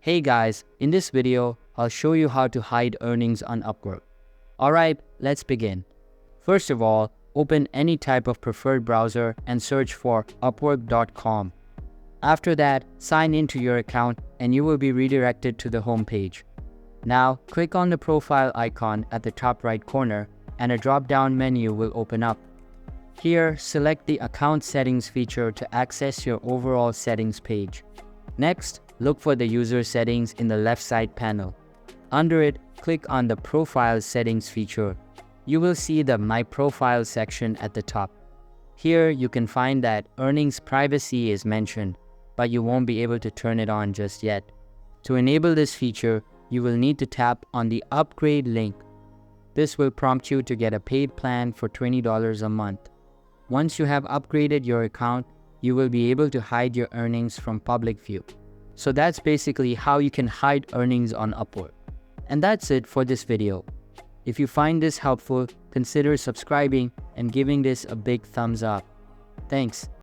Hey guys, in this video, I'll show you how to hide earnings on Upwork. Alright, let's begin. First of all, open any type of preferred browser and search for upwork.com. After that, sign into your account and you will be redirected to the home page. Now, click on the profile icon at the top right corner and a drop-down menu will open up. Here, select the Account Settings feature to access your overall settings page. Next, look for the User Settings in the left side panel. Under it, click on the Profile Settings feature. You will see the My Profile section at the top. Here, you can find that Earnings Privacy is mentioned, but you won't be able to turn it on just yet. To enable this feature, you will need to tap on the Upgrade link. This will prompt you to get a paid plan for $20 a month. Once you have upgraded your account, you will be able to hide your earnings from public view. So that's basically how you can hide earnings on Upwork. And that's it for this video. If you find this helpful, consider subscribing and giving this a big thumbs up. Thanks.